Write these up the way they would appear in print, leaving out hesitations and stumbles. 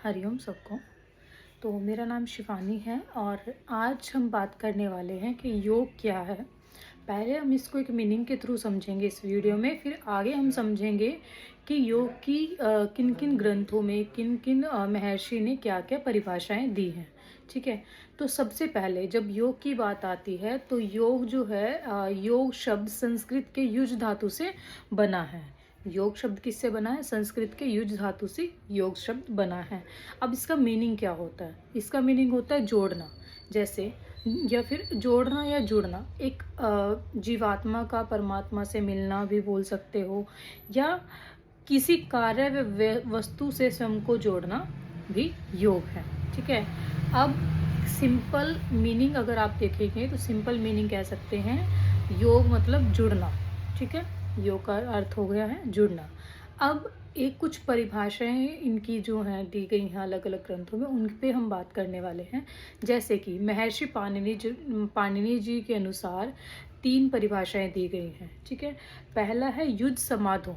हरिओम सबको। तो मेरा नाम शिवानी है और आज हम बात करने वाले हैं कि योग क्या है। पहले हम इसको एक मीनिंग के थ्रू समझेंगे इस वीडियो में, फिर आगे हम समझेंगे कि योग की किन किन ग्रंथों में किन किन महर्षि ने क्या क्या परिभाषाएं दी हैं। ठीक है। तो सबसे पहले जब योग की बात आती है तो योग जो है योग शब्द संस्कृत के युज धातु से बना है। योग शब्द किससे बना है? संस्कृत के युज धातु से योग शब्द बना है। अब इसका मीनिंग क्या होता है? इसका मीनिंग होता है जोड़ना, जैसे या फिर जोड़ना या जुड़ना। एक जीवात्मा का परमात्मा से मिलना भी बोल सकते हो, या किसी कार्य व वस्तु से स्वयं को जोड़ना भी योग है। ठीक है। अब सिंपल मीनिंग अगर आप देखेंगे तो सिंपल मीनिंग कह सकते हैं योग मतलब जुड़ना। ठीक है। योग का अर्थ हो गया है जुड़ना। अब एक कुछ परिभाषाएं इनकी जो हैं दी गई हैं अलग अलग ग्रंथों में, उन पे हम बात करने वाले हैं। जैसे कि महर्षि पाणिनि जी के अनुसार 3 परिभाषाएं दी गई हैं। ठीक है। पहला है युज समाधो,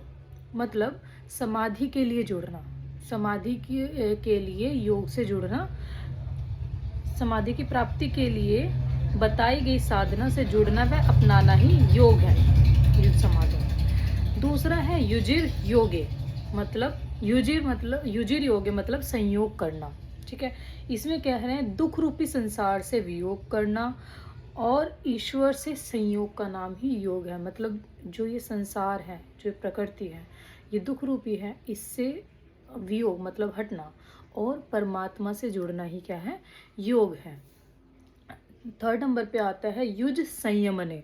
मतलब समाधि के लिए जुड़ना, समाधि के लिए योग से जुड़ना, समाधि की प्राप्ति के लिए बताई गई साधना से जुड़ना व अपनाना ही योग है, युज समाधि। दूसरा है युजिर योगे, मतलब युजिर योगे मतलब संयोग करना। ठीक है। इसमें कह रहे हैं दुख रूपी संसार से वियोग करना और ईश्वर से संयोग का नाम ही योग है। मतलब जो ये संसार है, जो प्रकृति है, ये दुख रूपी है, इससे वियोग मतलब हटना और परमात्मा से जुड़ना ही क्या है? योग है। थर्ड नंबर पे आता है युज संयमने,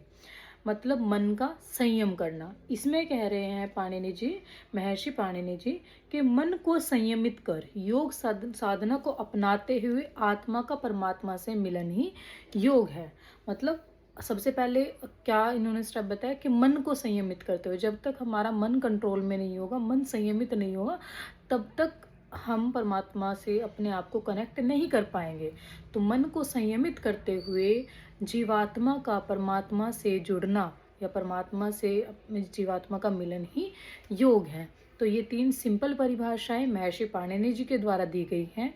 मतलब मन का संयम करना। इसमें कह रहे हैं पाणिनि जी, महर्षि पाणिनि जी, कि मन को संयमित कर योग साधना को अपनाते हुए आत्मा का परमात्मा से मिलन ही योग है। मतलब सबसे पहले क्या इन्होंने स्टेप बताया कि मन को संयमित करते हुए, जब तक हमारा मन कंट्रोल में नहीं होगा, मन संयमित नहीं होगा, तब तक हम परमात्मा से अपने आप को कनेक्ट नहीं कर पाएंगे। तो मन को संयमित करते हुए जीवात्मा का परमात्मा से जुड़ना या परमात्मा से अपने जीवात्मा का मिलन ही योग है। तो ये 3 सिंपल परिभाषाएं महर्षि पाणिनि जी के द्वारा दी गई हैं।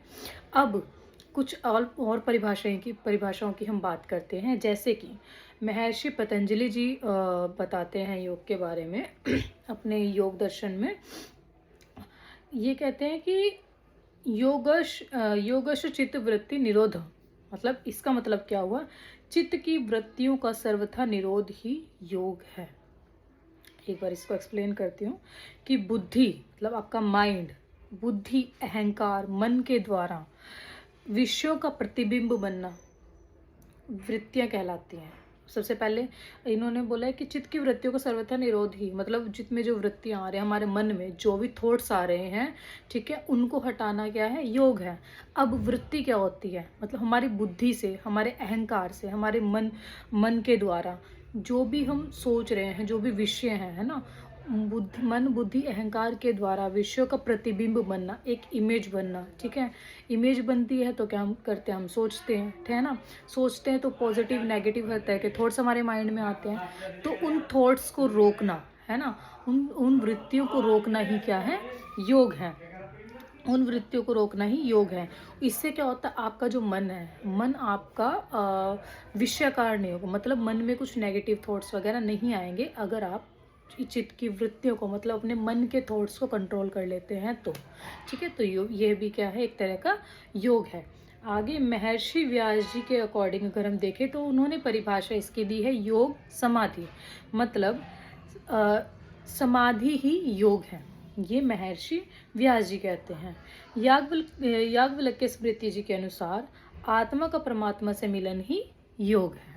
अब कुछ और परिभाषाओं की हम बात करते हैं। जैसे कि महर्षि पतंजलि जी बताते हैं योग के बारे में अपने योग दर्शन में। ये कहते हैं कि योगश चित्त वृत्ति निरोध, मतलब इसका मतलब क्या हुआ? चित्त की वृत्तियों का सर्वथा निरोध ही योग है। एक बार इसको एक्सप्लेन करती हूँ कि बुद्धि मतलब आपका माइंड, बुद्धि अहंकार मन के द्वारा विषयों का प्रतिबिंब बनना वृत्तियां कहलाती हैं। सबसे पहले इन्होंने बोला है कि चित्त की वृत्तियों का सर्वथा निरोध ही, मतलब चित्त में जो वृत्तियां आ रही हैं, हमारे मन में जो भी थॉट्स आ रहे हैं, ठीक है, उनको हटाना क्या है? योग है। अब वृत्ति क्या होती है? मतलब हमारी बुद्धि से, हमारे अहंकार से, हमारे मन के द्वारा जो भी हम सोच रहे हैं, जो भी विषय हैं, है ना, मन बुद्धि अहंकार के द्वारा विषयों का प्रतिबिंब बनना, एक इमेज बनना। ठीक है। इमेज बनती है तो क्या हम करते हैं? हम सोचते हैं, है ना। सोचते हैं तो पॉजिटिव नेगेटिव होता है कि थॉट्स हमारे माइंड में आते हैं, तो उन थॉट्स को रोकना, है ना, उन वृत्तियों को रोकना ही क्या है? योग है। उन वृत्तियों को रोकना ही योग है। इससे क्या होता है? आपका जो मन है, मन आपका विषयकार नहीं होगा, मतलब मन में कुछ नेगेटिव थॉट्स वगैरह नहीं आएंगे अगर आप चित्त की वृत्तियों को, मतलब अपने मन के थॉट्स को कंट्रोल कर लेते हैं तो। ठीक है। तो ये भी क्या है? एक तरह का योग है। आगे महर्षि व्यास जी के अकॉर्डिंग अगर हम देखें तो उन्होंने परिभाषा इसकी दी है योग समाधि, मतलब समाधि ही योग है। ये महर्षि व्यास जी कहते हैं। याज्ञवल्क्य स्मृति जी के अनुसार आत्मा का परमात्मा से मिलन ही योग है।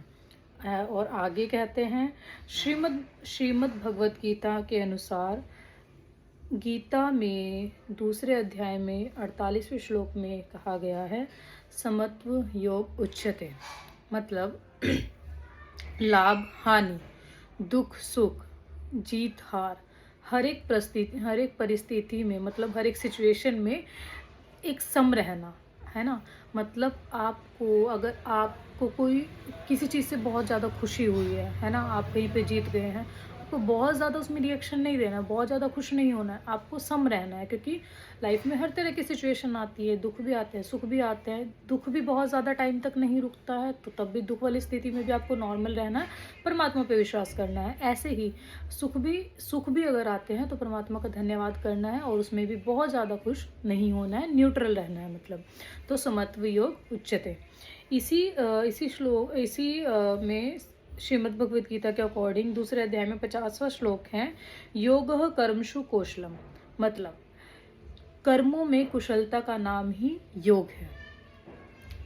और आगे कहते हैं श्रीमद् भगवत गीता के अनुसार, गीता में दूसरे अध्याय में 48वें श्लोक में कहा गया है समत्व योग उच्यते, मतलब लाभ हानि, दुख सुख, जीत हार, हर एक परिस्थिति में, मतलब हर एक सिचुएशन में एक सम रहना, है ना। मतलब आपको, अगर आपको कोई किसी चीज़ से बहुत ज़्यादा खुशी हुई है ना, आप कहीं पे जीत गए हैं, आपको बहुत ज़्यादा उसमें रिएक्शन नहीं देना है, बहुत ज़्यादा खुश नहीं होना है, आपको सम रहना है, क्योंकि लाइफ में हर तरह की सिचुएशन आती है, दुख भी आते हैं, सुख भी आते हैं। दुख भी बहुत ज़्यादा टाइम तक नहीं रुकता है, तो तब भी दुख वाली स्थिति में भी आपको नॉर्मल रहना है, परमात्मा पे विश्वास करना है। ऐसे ही सुख भी अगर आते हैं तो परमात्मा का धन्यवाद करना है, और उसमें भी बहुत ज़्यादा खुश नहीं होना है, न्यूट्रल रहना है मतलब। तो समत्व योग उच्यते। में श्रीमद् भगवद गीता के अकॉर्डिंग दूसरे अध्याय में 50वां श्लोक है, योगः कर्मसु कौशलम, मतलब कर्मों में कुशलता का नाम ही योग है।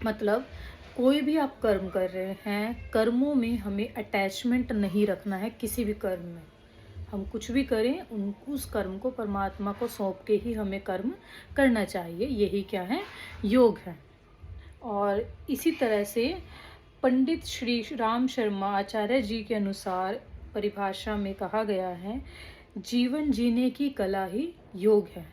मतलब कोई भी आप कर्म कर रहे हैं, कर्मों में हमें अटैचमेंट नहीं रखना है। किसी भी कर्म में हम कुछ भी करें, उस कर्म को परमात्मा को सौंप के ही हमें कर्म करना चाहिए। यही क्या है, योग है। और इसी तरह से पंडित श्री राम शर्मा आचार्य जी के अनुसार परिभाषा में कहा गया है, जीवन जीने की कला ही योग है।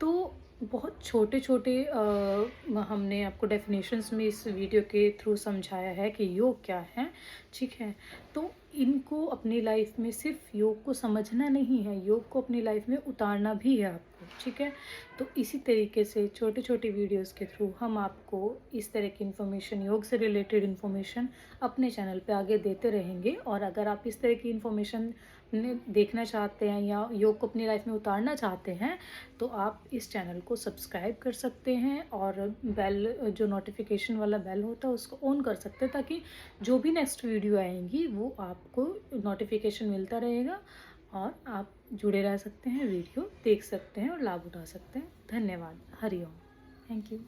तो बहुत छोटे छोटे हमने आपको डेफिनेशंस में इस वीडियो के थ्रू समझाया है कि योग क्या है, ठीक है। तो इनको अपनी लाइफ में सिर्फ योग को समझना नहीं है, योग को अपनी लाइफ में उतारना भी है आपको, ठीक है। तो इसी तरीके से छोटे छोटे वीडियोस के थ्रू हम आपको इस तरह की इन्फॉर्मेशन, योग से रिलेटेड इन्फॉर्मेशन अपने चैनल पे आगे देते रहेंगे। और अगर आप इस तरह की इन्फॉर्मेशन देखना चाहते हैं या योग को अपनी लाइफ में उतारना चाहते हैं, तो आप इस चैनल को सब्सक्राइब कर सकते हैं, और बेल, जो नोटिफिकेशन वाला बेल होता है उसको ऑन कर सकते हैं, ताकि जो भी नेक्स्ट वीडियो आएंगी वो आपको नोटिफिकेशन मिलता रहेगा, और आप जुड़े रह सकते हैं, वीडियो देख सकते हैं और लाभ उठा सकते हैं। धन्यवाद। हरि ओम। Thank you.